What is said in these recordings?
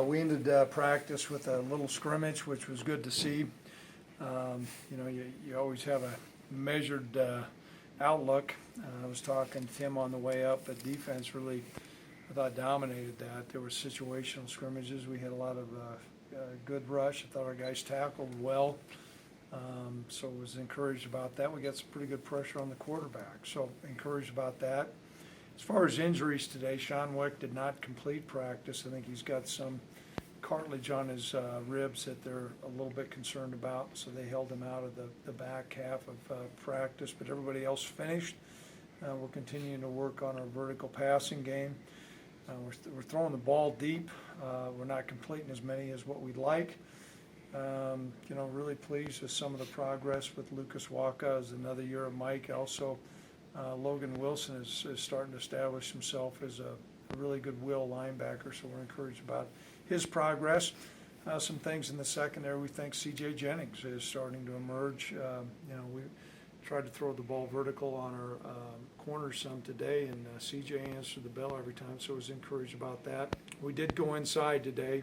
We ended practice with a little scrimmage, which was good to see. You always have a measured outlook. I was talking to Tim on the way up, but defense really, I thought, dominated that. There were situational scrimmages. We had a lot of good rush. I thought our guys tackled well, so was encouraged about that. We got some pretty good pressure on the quarterback, so encouraged about that. As far as injuries today, Sean Wick did not complete practice. I think he's got some cartilage on his ribs that they're a little bit concerned about, so they held him out of the back half of practice, but everybody else finished. We're continuing to work on our vertical passing game. We're throwing the ball deep. We're not completing as many as what we'd like. Really pleased with some of the progress with Lucas Waka as another year of Mike. Also, Logan Wilson is starting to establish himself as a really good will linebacker, so we're encouraged about his progress. Some things in the secondary, we think C.J. Jennings is starting to emerge. We tried to throw the ball vertical on our corners some today, and C.J. answered the bell every time, so I was encouraged about that. We did go inside today.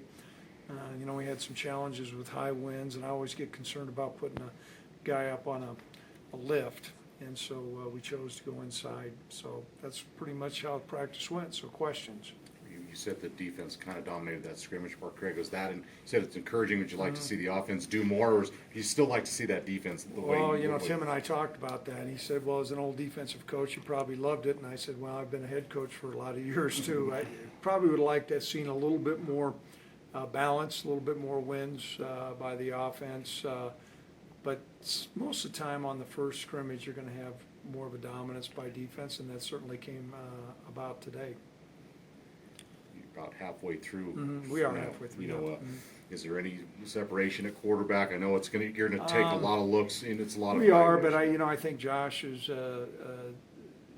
We had some challenges with high winds, and I always get concerned about putting a guy up on a lift, and so we chose to go inside. So that's pretty much how practice went. So questions? You said the defense kind of dominated that scrimmage part, Craig. Was that, and you said it's encouraging. Would you like to see the offense do more, or you still like to see that defense the way? Well, Tim and I talked about that, and he said, well, as an old defensive coach, you probably loved it. And I said, well, I've been a head coach for a lot of years, too. I probably would have liked to have seen a little bit more balance, a little bit more wins by the offense. But most of the time on the first scrimmage, you're going to have more of a dominance by defense, and that certainly came about today. About halfway through. We are halfway through. Is there any separation at quarterback? I know you're going to take a lot of looks, and it's a lot of. We are, but I think Josh is,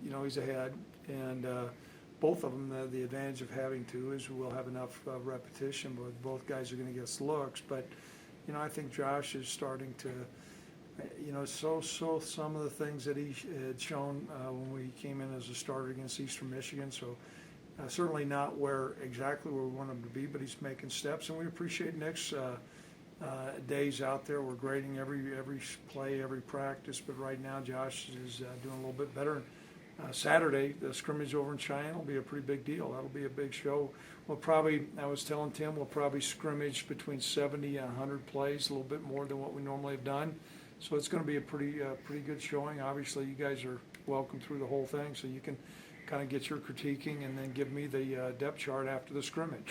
he's ahead, and both of them, the advantage of having two is we'll have enough repetition, but both guys are going to get us looks. But I think Josh is starting to, so some of the things that he had shown when we came in as a starter against Eastern Michigan. So. Certainly not exactly where we want him to be, but he's making steps, and we appreciate Nick's days out there. We're grading every play, every practice, but right now Josh is doing a little bit better. Saturday, the scrimmage over in Cheyenne will be a pretty big deal. That'll be a big show. I was telling Tim, we'll probably scrimmage between 70 and 100 plays, a little bit more than what we normally have done. So it's going to be a pretty good showing. Obviously, you guys are welcome through the whole thing, so you can kind of get your critiquing and then give me the depth chart after the scrimmage.